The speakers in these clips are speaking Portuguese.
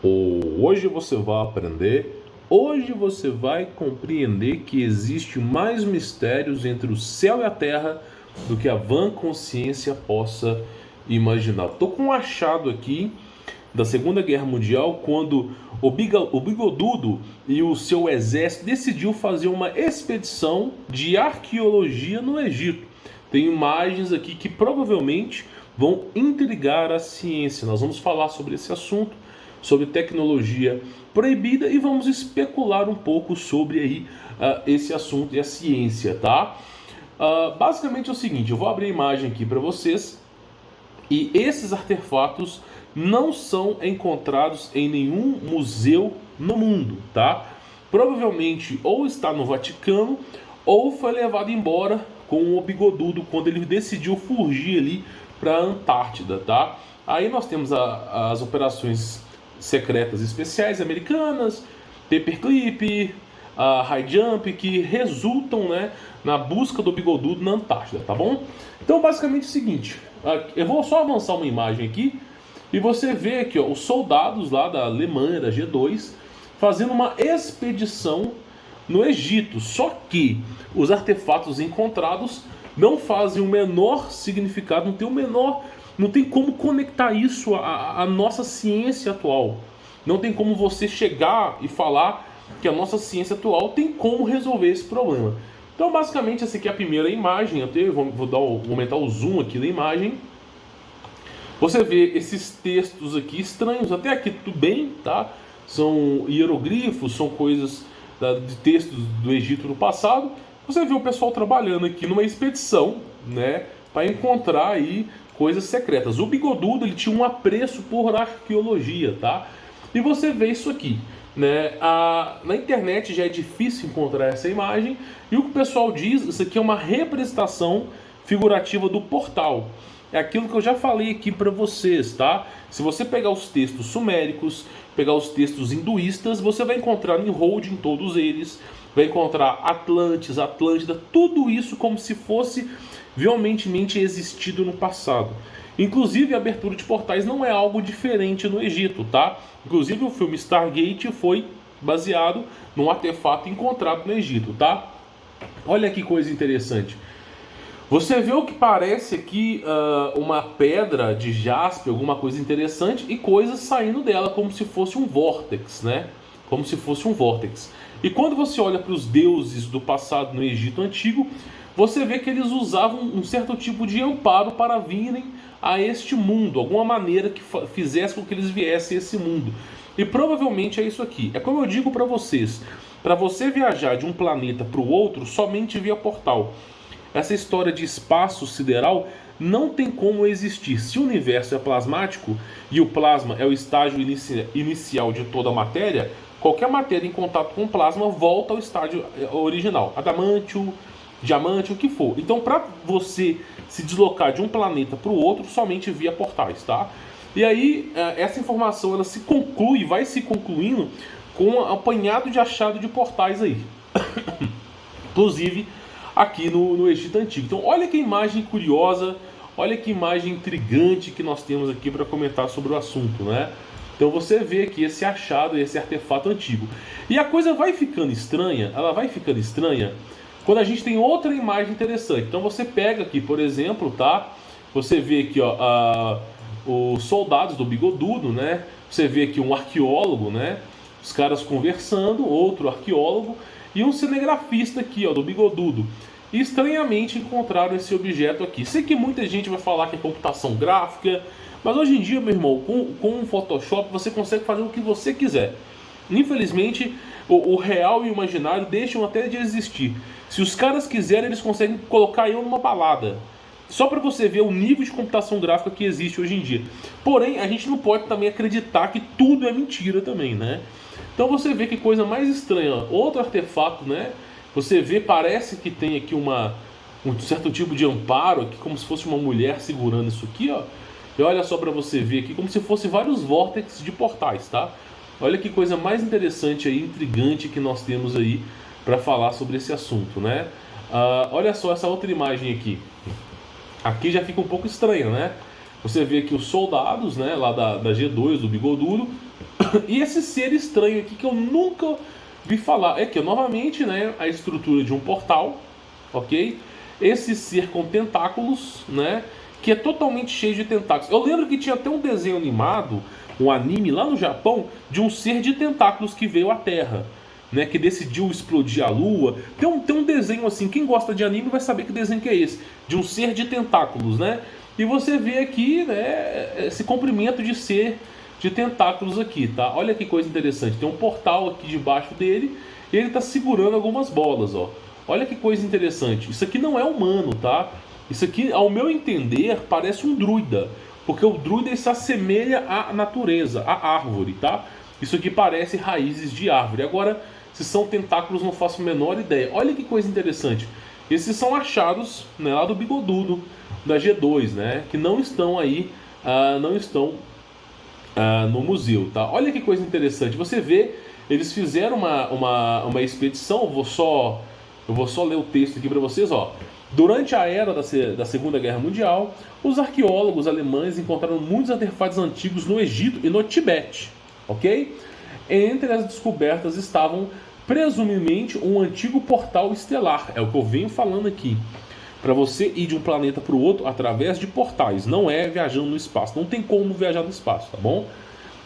Hoje você vai aprender, hoje você vai compreender que existe mais mistérios entre o céu e a terra do que a vã consciência possa imaginar. Estou com um achado aqui da Segunda Guerra Mundial, quando o Bigodudo e o seu exército decidiu fazer uma expedição de arqueologia no Egito. Tem imagens aqui que provavelmente vão intrigar a ciência. Nós vamos falar sobre esse assunto, sobre tecnologia proibida, e vamos especular um pouco sobre aí, esse assunto e a ciência, tá? Basicamente é o seguinte, eu vou abrir a imagem aqui para vocês, e esses artefatos não são encontrados em nenhum museu no mundo, tá? Provavelmente ou está no Vaticano ou foi levado embora com o Bigodudo quando ele decidiu fugir ali para a Antártida, tá? Aí nós temos as operações secretas especiais americanas, Paperclip, a High Jump, que resultam, né, na busca do Bigodudo na Antártida, tá bom? Então basicamente é o seguinte, eu vou só avançar uma imagem aqui e você vê aqui, ó, os soldados lá da Alemanha, da G2, fazendo uma expedição no Egito. Só que os artefatos encontrados não fazem o menor significado, não tem como conectar isso à nossa ciência atual. Não tem como você chegar e falar que a nossa ciência atual tem como resolver esse problema. Então, basicamente, essa aqui é a primeira imagem. Vou aumentar o zoom aqui da imagem. Você vê esses textos aqui estranhos, até aqui tudo bem, tá? São hieroglifos, são coisas de textos do Egito do passado. Você vê o pessoal trabalhando aqui numa expedição, né, para encontrar aí coisas secretas. O Bigodudo, ele tinha um apreço por arqueologia, tá? E você vê isso aqui, né? Na internet já é difícil encontrar essa imagem, e o que o pessoal diz, isso aqui é uma representação figurativa do portal. É aquilo que eu já falei aqui para vocês, tá? Se você pegar os textos suméricos, pegar os textos hinduístas, você vai encontrar Nimrod em todos eles, vai encontrar Atlantis, Atlântida, tudo isso como se fosse violentamente existido no passado. Inclusive, a abertura de portais não é algo diferente no Egito, tá? Inclusive, o filme Stargate foi baseado num artefato encontrado no Egito, tá? Olha que coisa interessante. Você vê o que parece aqui uma pedra de jaspe, alguma coisa interessante, e coisas saindo dela, como se fosse um vórtex, né? Como se fosse um vórtex. E quando você olha para os deuses do passado no Egito Antigo, você vê que eles usavam um certo tipo de amparo para virem a este mundo, alguma maneira que fizesse com que eles viessem a esse mundo. E provavelmente é isso aqui. É como eu digo para vocês, para você viajar de um planeta para o outro somente via portal. Essa história de espaço sideral não tem como existir. Se o universo é plasmático e o plasma é o estágio inicial de toda a matéria, qualquer matéria em contato com o plasma volta ao estágio original. Adamantio, diamante, o que for. Então, para você se deslocar de um planeta para o outro, somente via portais, tá? E aí, essa informação ela se conclui, vai se concluindo com um apanhado de achado de portais aí. Inclusive, aqui no Egito Antigo. Então, olha que imagem curiosa, olha que imagem intrigante que nós temos aqui para comentar sobre o assunto, né? Então, você vê aqui esse achado, esse artefato antigo. E a coisa vai ficando estranha, ela vai ficando estranha quando a gente tem outra imagem interessante. Então, você pega aqui, por exemplo, tá? Você vê aqui, ó, os soldados do Bigodudo, né? Você vê aqui um arqueólogo, né? Os caras conversando, outro arqueólogo, e um cinegrafista aqui, ó, do Bigodudo. E estranhamente encontraram esse objeto aqui. Sei que muita gente vai falar que é computação gráfica, mas hoje em dia, meu irmão, com o Photoshop você consegue fazer o que você quiser. Infelizmente, o real e o imaginário deixam até de existir. Se os caras quiserem, eles conseguem colocar eu numa balada. Só para você ver o nível de computação gráfica que existe hoje em dia. Porém, a gente não pode também acreditar que tudo é mentira também, né? Então você vê que coisa mais estranha. Outro artefato, né? Você vê, parece que tem aqui um certo tipo de amparo, aqui, como se fosse uma mulher segurando isso aqui, ó. E olha só para você ver aqui, como se fosse vários vórtices de portais, tá? Olha que coisa mais interessante aí, intrigante que nós temos aí para falar sobre esse assunto, né? Olha só essa outra imagem aqui. Aqui já fica um pouco estranho, né? Você vê aqui os soldados, né, lá da G2, do Bigodudo, E esse ser estranho aqui que eu nunca vi falar, é que novamente, né, a estrutura de um portal, ok? Esse ser com tentáculos, né, que é totalmente cheio de tentáculos. Eu lembro que tinha até um desenho animado, um anime lá no Japão, de um ser de tentáculos que veio à Terra, né, que decidiu explodir a Lua. Tem um desenho assim, quem gosta de anime vai saber que desenho que é esse, de um ser de tentáculos, né? E você vê aqui, né, esse comprimento de ser de tentáculos aqui, tá? Olha que coisa interessante. Tem um portal aqui debaixo dele e ele está segurando algumas bolas, ó. Olha que coisa interessante. Isso aqui não é humano, tá? Isso aqui, ao meu entender, parece um druida, porque o druida se assemelha à natureza, à árvore, tá? Isso aqui parece raízes de árvore. Agora, se são tentáculos, não faço a menor ideia. Olha que coisa interessante. Esses são achados, né, lá do Bigodudo, da G2, né? Que não estão aí, não estão no museu, tá? Olha que coisa interessante. Você vê, eles fizeram uma expedição. Eu vou só ler o texto aqui para vocês, ó. Durante a era da Segunda Guerra Mundial, os arqueólogos alemães encontraram muitos artefatos antigos no Egito e no Tibete, ok? Entre as descobertas estavam, presumivelmente, um antigo portal estelar. É o que eu venho falando aqui. Para você ir de um planeta para o outro através de portais, não é viajando no espaço. Não tem como viajar no espaço, tá bom?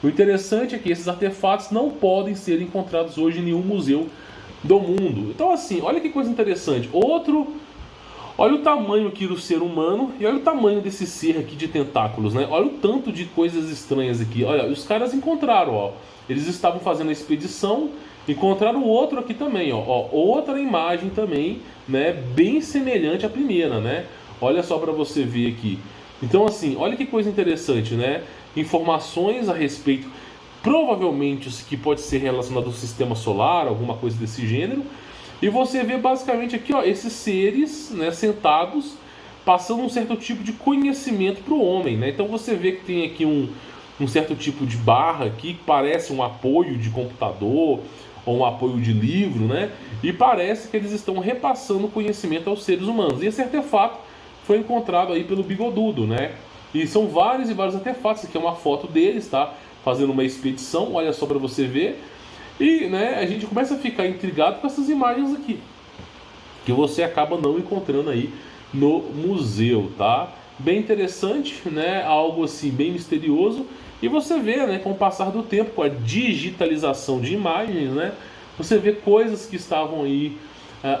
O interessante é que esses artefatos não podem ser encontrados hoje em nenhum museu do mundo. Então, assim, olha que coisa interessante. Olha o tamanho aqui do ser humano e olha o tamanho desse ser aqui de tentáculos, né? Olha o tanto de coisas estranhas aqui. Olha, os caras encontraram, ó. Eles estavam fazendo a expedição, encontraram outro aqui também, ó. Outra imagem também, né? Bem semelhante à primeira, né? Olha só para você ver aqui. Então, assim, olha que coisa interessante, né? Informações a respeito, provavelmente isso que pode ser relacionado ao sistema solar, alguma coisa desse gênero. E você vê basicamente aqui, ó, esses seres, né, sentados, passando um certo tipo de conhecimento para o homem, né? Então você vê que tem aqui um certo tipo de barra aqui, que parece um apoio de computador ou um apoio de livro, né? E parece que eles estão repassando conhecimento aos seres humanos. E esse artefato foi encontrado aí pelo Bigodudo, né? E são vários e vários artefatos. Aqui é uma foto deles, tá? Fazendo uma expedição, olha só para você ver. E, né, a gente começa a ficar intrigado com essas imagens aqui, que você acaba não encontrando aí no museu, tá? Bem interessante, né? Algo assim bem misterioso. E você vê, né, com o passar do tempo, com a digitalização de imagens, né, você vê coisas que estavam aí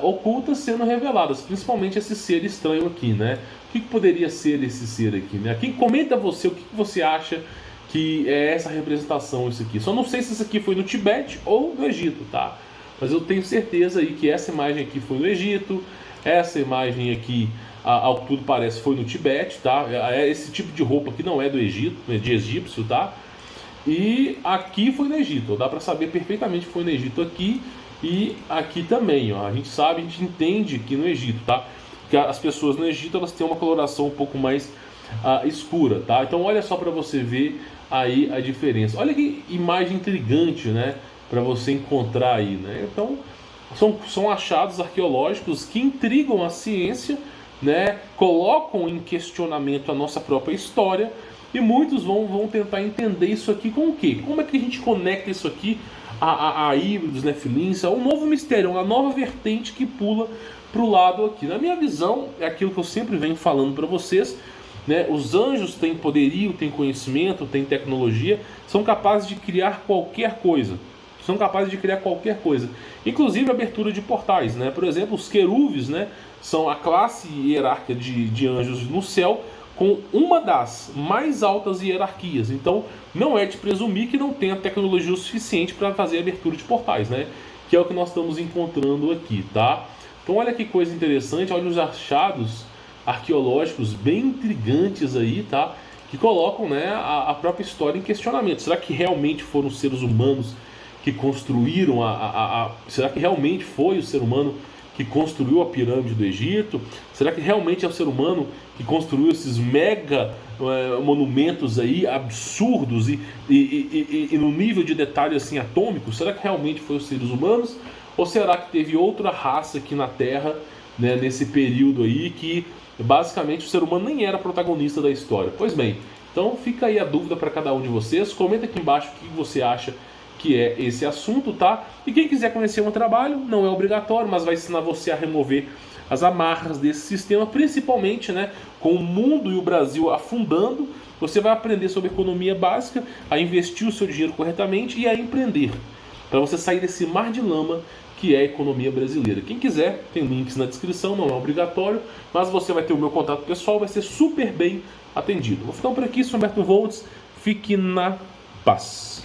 ocultas sendo reveladas, principalmente esse ser estranho aqui, né? O que poderia ser esse ser aqui, né? Quem comenta você, o que você acha que é essa representação, isso aqui. Só não sei se isso aqui foi no Tibete ou no Egito, tá? Mas eu tenho certeza aí que essa imagem aqui foi no Egito, essa imagem aqui, ao que tudo parece, foi no Tibete, tá? Esse tipo de roupa aqui não é do Egito, é de egípcio, tá? E aqui foi no Egito, dá pra saber perfeitamente que foi no Egito aqui e aqui também, ó. A gente sabe, a gente entende que no Egito, tá? Que as pessoas no Egito, elas têm uma coloração um pouco mais escura, tá? Então olha só para você ver aí a diferença. Olha que imagem intrigante, né? Para você encontrar aí, né? Então são achados arqueológicos que intrigam a ciência, né? Colocam em questionamento a nossa própria história e muitos vão tentar entender isso aqui com o quê? Como é que a gente conecta isso aqui a híbridos, nefilins, a um novo mistério, uma nova vertente que pula para o lado aqui. Na minha visão, é aquilo que eu sempre venho falando para vocês, né? Os anjos têm poderio, têm conhecimento, têm tecnologia, são capazes de criar qualquer coisa. São capazes de criar qualquer coisa. Inclusive abertura de portais, né? Por exemplo, os querubes, né, são a classe hierárquica de anjos no céu com uma das mais altas hierarquias. Então não é de presumir que não tenha tecnologia o suficiente para fazer a abertura de portais, né? Que é o que nós estamos encontrando aqui, tá? Então olha que coisa interessante, olha os achados arqueológicos bem intrigantes aí, tá? Que colocam, né, a própria história em questionamento. Será que realmente foram os seres humanos que construíram será que realmente foi o ser humano que construiu a pirâmide do Egito? Será que realmente é o ser humano que construiu esses mega monumentos aí absurdos e no nível de detalhe assim atômico? Será que realmente foi os seres humanos? Ou será que teve outra raça aqui na Terra, né, nesse período aí que basicamente o ser humano nem era protagonista da história? Pois bem, Então fica aí a dúvida para cada um de vocês. Comenta aqui embaixo o que você acha que é esse assunto, tá? E quem quiser conhecer o meu trabalho, não é obrigatório, mas vai ensinar você a remover as amarras desse sistema, principalmente, né, com o mundo e o Brasil afundando. Você vai aprender sobre economia básica, a investir o seu dinheiro corretamente e a empreender, para você sair desse mar de lama que é a economia brasileira. Quem quiser, tem links na descrição, não é obrigatório, mas você vai ter o meu contato pessoal, vai ser super bem atendido. Vou ficar por aqui, sou Humberto Volts, fique na paz.